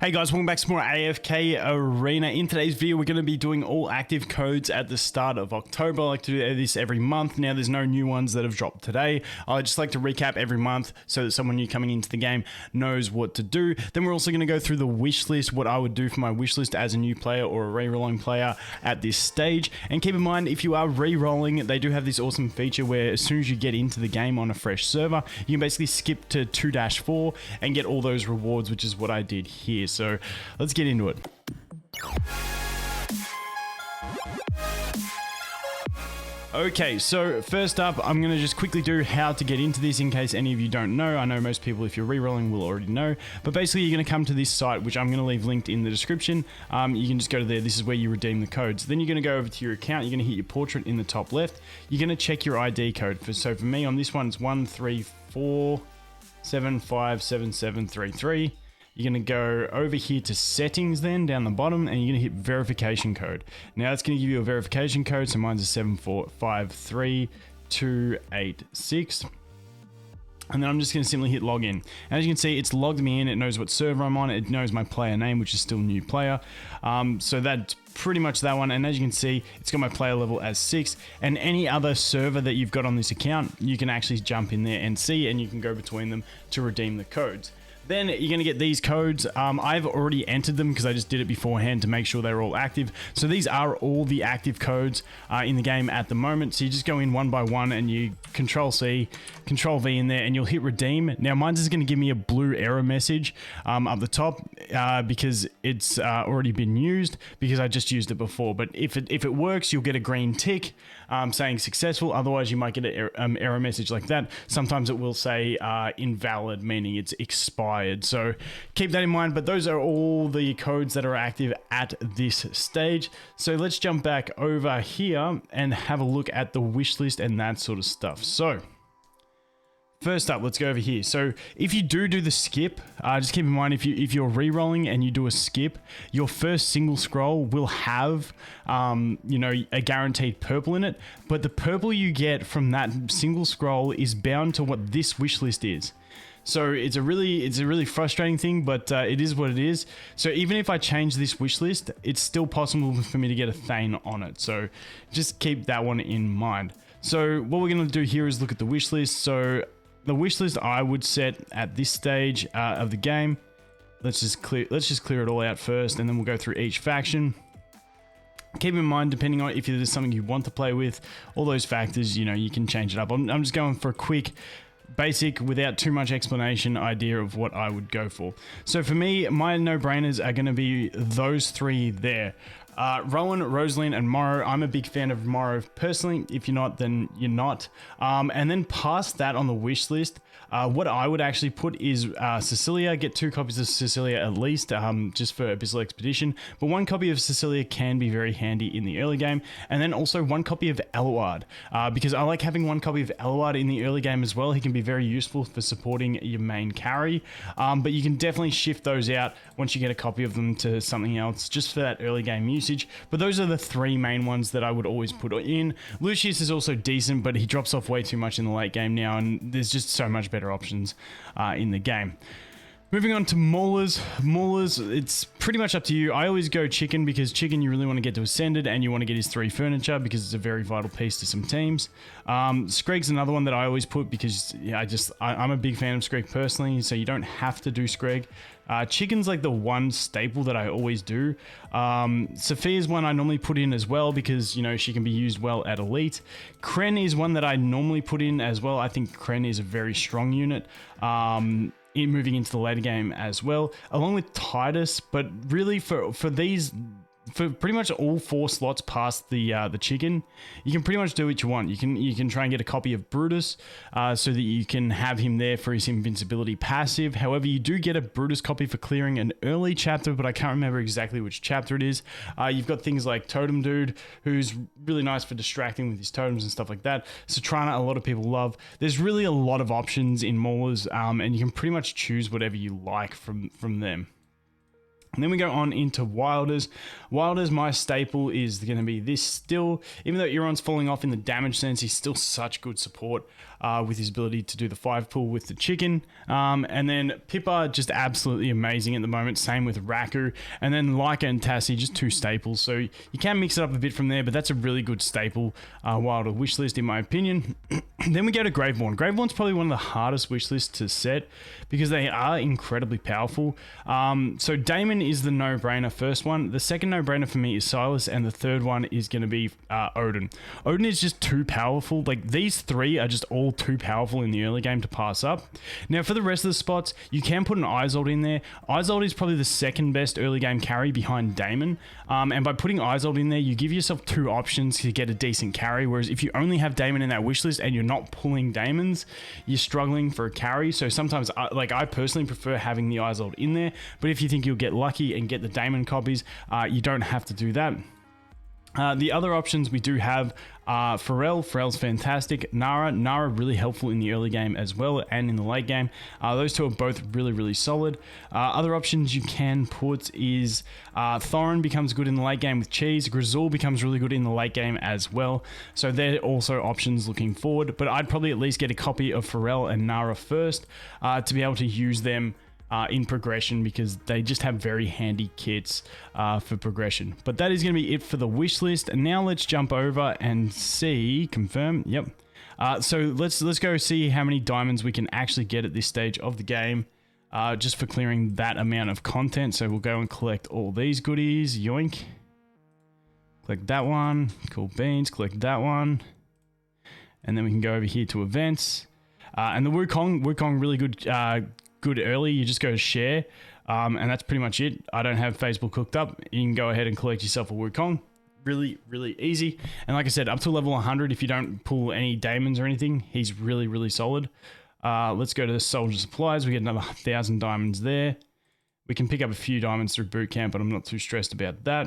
Hey guys, welcome back to more AFK Arena. In today's video, we're going to be doing all active codes at the start of October. I like to do this every month. Now, there's no new ones that have dropped today. I just like to recap every month so that someone new coming into the game knows what to do. Then we're also going to go through the wish list, what I would do for my wish list as a new player or a re-rolling player at this stage. And keep in mind, if you are re-rolling, they do have this awesome feature where as soon as you get into the game on a fresh server, you can basically skip to 2-4 and get all those rewards, which is what I did here. So let's get into it. Okay, so first up, I'm going to just quickly do how to get into this in case any of you don't know. I know most people, if you're re-rolling, will already know. But basically, you're going to come to this site, which I'm going to leave linked in the description. You can just go to there. This is where you redeem the codes. Then you're going to go over to your account. You're going to hit your portrait in the top left. You're going to check your ID code. So for me, on this one, it's 134757733. You're going to go over here to settings then down the bottom and you're going to hit verification code. Now it's going to give you a verification code. So mine's a 7453286. And then I'm just going to simply hit login. As you can see, it's logged me in. It knows what server I'm on. It knows my player name, which is still new player. So that's pretty much that one. And as you can see, it's got my player level as 6. And any other server that you've got on this account, you can actually jump in there and see, and you can go between them to redeem the codes. Then you're going to get these codes. I've already entered them because I just did it beforehand to make sure they're all active. So these are all the active codes in the game at the moment. So you just go in one by one and you Control C, Control V in there and you'll hit redeem. Now mine's is going to give me a blue error message up the top because it's already been used because I just used it before. But if it works, you'll get a green tick saying successful. Otherwise, you might get an error message like that. Sometimes it will say invalid, meaning it's expired. So keep that in mind, but those are all the codes that are active at this stage. So let's jump back over here and have a look at the wish list and that sort of stuff. So first up, let's go over here. So if you do the skip, just keep in mind if you're re-rolling and you do a skip, your first single scroll will have a guaranteed purple in it, but the purple you get from that single scroll is bound to what this wish list is. So it's a really frustrating thing, but it is what it is. So even if I change this wish list, it's still possible for me to get a Thane on it. So just keep that one in mind. So what we're going to do here is look at the wish list. So the wish list I would set at this stage of the game. Let's just clear it all out first, and then we'll go through each faction. Keep in mind, depending on if there's something you want to play with, all those factors, you can change it up. I'm just going for a quick, basic, without too much explanation idea of what I would go for. So for me, my no-brainers are going to be those three there. Rowan, Rosaline, and Morrow. I'm a big fan of Morrow personally. If you're not, then you're not. And then past that on the wish list, what I would actually put is Cecilia. Get 2 copies of Cecilia at least, just for Abyssal Expedition. But 1 copy of Cecilia can be very handy in the early game. And then also 1 copy of Eluard, because I like having 1 copy of Eluard in the early game as well. He can be very useful for supporting your main carry. But you can definitely shift those out once you get a copy of them to something else, just for that early game usage. But those are the 3 main ones that I would always put in. Lucius is also decent, but he drops off way too much in the late game now, and there's just so much better options in the game. Moving on to Maulers. Maulers, it's pretty much up to you. I always go Chicken because Chicken you really want to get to Ascended and you want to get his 3 furniture because it's a very vital piece to some teams. Screg's another one that I always put because I'm a big fan of Screg personally, so you don't have to do Screg. Chicken's like the one staple that I always do. Sophia's one I normally put in as well because, she can be used well at Elite. Kren is one that I normally put in as well. I think Kren is a very strong unit. Moving into the later game as well, along with Titus, but really for pretty much all 4 slots past the Chicken, you can pretty much do what you want. You can try and get a copy of Brutus so that you can have him there for his invincibility passive. However, you do get a Brutus copy for clearing an early chapter, but I can't remember exactly which chapter it is. You've got things like Totem Dude, who's really nice for distracting with his totems and stuff like that. Satrana, a lot of people love. There's really a lot of options in Maulers, and you can pretty much choose whatever you like from them. And then we go on into Wilders. Wilders, my staple is going to be this still. Even though Euron's falling off in the damage sense, he's still such good support with his ability to do the 5 pull with the chicken. And then Pippa, just absolutely amazing at the moment. Same with Raku. And then Leica and Tassie, just 2 staples. So you can mix it up a bit from there, but that's a really good staple Wilder wish list in my opinion. Then we go to Graveborn. Graveborn's probably one of the hardest wish lists to set because they are incredibly powerful. So Daemon is the no-brainer first one. The second no-brainer for me is Silas, and the third one is going to be Odin. Odin is just too powerful. Like, these 3 are just all too powerful in the early game to pass up. Now, for the rest of the spots, you can put an Isolde in there. Isolde is probably the second best early game carry behind Daemon. And by putting Isolde in there, you give yourself 2 options to get a decent carry. Whereas if you only have Daemon in that wish list and you're not pulling Daemons, you're struggling for a carry. So sometimes, I personally prefer having the Isolde in there. But if you think you'll get lucky and get the Daemon copies, you don't have to do that. The other options we do have Pharrell. Pharrell's fantastic. Nara really helpful in the early game as well and in the late game. Those 2 are both really solid. Other options you can put is Thorin becomes good in the late game with Cheese. Grizzle becomes really good in the late game as well. So they're also options looking forward. But I'd probably at least get a copy of Pharrell and Nara first to be able to use them in progression, because they just have very handy kits for progression. But that is going to be it for the wish list. And now let's jump over and see, confirm, yep. So let's go see how many diamonds we can actually get at this stage of the game, just for clearing that amount of content. So we'll go and collect all these goodies, yoink. Collect that one, cool beans, collect that one. And then we can go over here to events. And the Wukong really good early. You just go to share, and that's pretty much it. I don't have Facebook hooked up. You can go ahead and collect yourself a Wukong. Really easy. And like I said, up to level 100, if you don't pull any Daemons or anything, he's really solid. Let's go to the Soldier Supplies. We get another 1,000 diamonds there. We can pick up a few diamonds through boot camp, but I'm not too stressed about that.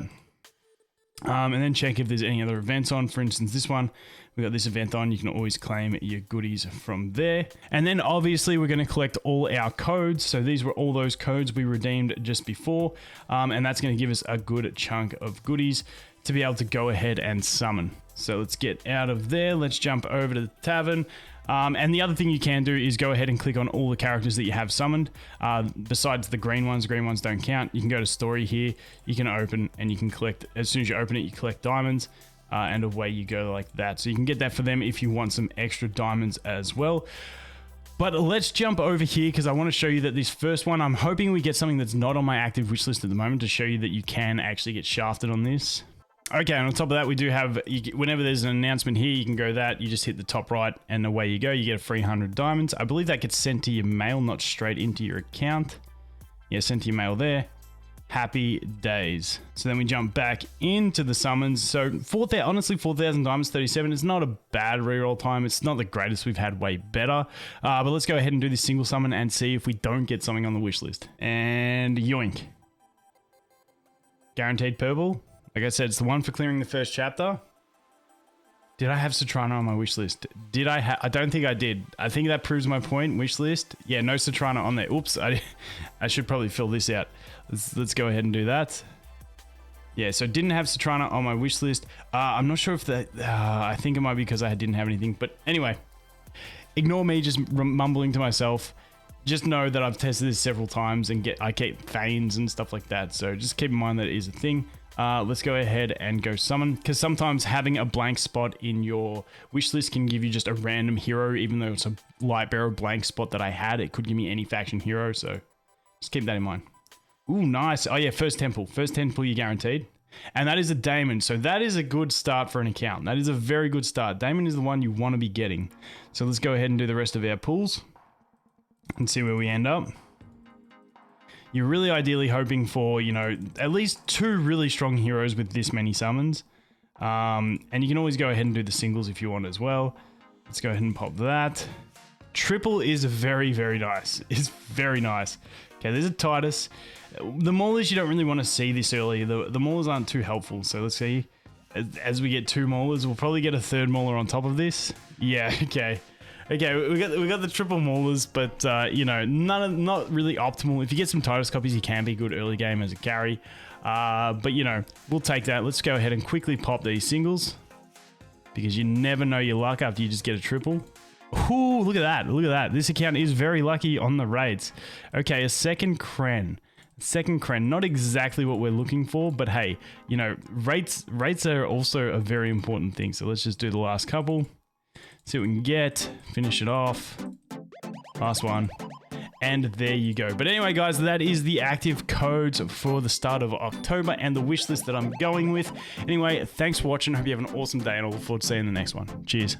And then check if there's any other events on. For instance, this one, we got this event on. You can always claim your goodies from there. And then obviously we're going to collect all our codes. So these were all those codes we redeemed just before. And that's going to give us a good chunk of goodies to be able to go ahead and summon. So let's get out of there. Let's jump over to the tavern. And the other thing you can do is go ahead and click on all the characters that you have summoned. Besides the green ones don't count. You can go to story here, you can open, and you can collect. As soon as you open it, you collect diamonds, and away you go like that. So you can get that for them if you want some extra diamonds as well. But let's jump over here because I want to show you that this first one, I'm hoping we get something that's not on my active wish list at the moment to show you that you can actually get shafted on this. Okay, and on top of that, we do have, whenever there's an announcement here, you can go that, you just hit the top right, and away you go. You get a free 100 diamonds. I believe that gets sent to your mail, not straight into your account. Yeah, sent to your mail there. Happy days. So then we jump back into the summons. So honestly, 4,000 diamonds, 37 is not a bad reroll time. It's not the greatest. We've had way better. But let's go ahead and do this single summon and see if we don't get something on the wish list. And yoink. Guaranteed purple. Like I said, it's the one for clearing the first chapter. Did I have Citrana on my wish list? Did I I don't think I did. I think that proves my point. Wish list. Yeah, no Citrana on there. Oops, I should probably fill this out. Let's go ahead and do that. Yeah, so didn't have Citrana on my wish list. I'm not sure if that... I think it might be because I didn't have anything. But anyway, ignore me just mumbling to myself. Just know that I've tested this several times and I get Thanes and stuff like that. So just keep in mind that it is a thing. Let's go ahead and go summon, because sometimes having a blank spot in your wish list can give you just a random hero. Even though it's a Lightbearer blank spot that I had, it could give me any faction hero, so just keep that in mind. Ooh, nice. Oh yeah, first temple you're guaranteed, and that is a Daemon, so that is a good start for an account. That is a very good start. Daemon is the one you want to be getting. So let's go ahead and do the rest of our pulls and see where we end up. You're really ideally hoping for, you know, at least 2 really strong heroes with this many summons. And you can always go ahead and do the singles if you want as well. Let's go ahead and pop that. Triple is very nice. It's very nice. Okay, there's a Titus. The Maulers, you don't really want to see this early. The Maulers aren't too helpful. So let's see. As we get 2 Maulers, we'll probably get a 3rd Mauler on top of this. Yeah, okay. Okay, we got the triple maulers, but you know, not really optimal. If you get some Titus copies, you can be good early game as a carry. But you know, we'll take that. Let's go ahead and quickly pop these singles, because you never know your luck after you just get a triple. Ooh, look at that. Look at that. This account is very lucky on the raids. Okay, a second Kren. Second Kren, not exactly what we're looking for, but hey, you know, rates are also a very important thing. So let's just do the last couple. See what we can get, finish it off. Last one. And there you go. But anyway, guys, that is the active codes for the start of October and the wish list that I'm going with. Anyway, thanks for watching. Hope you have an awesome day, and I look forward to seeing you in the next one. Cheers.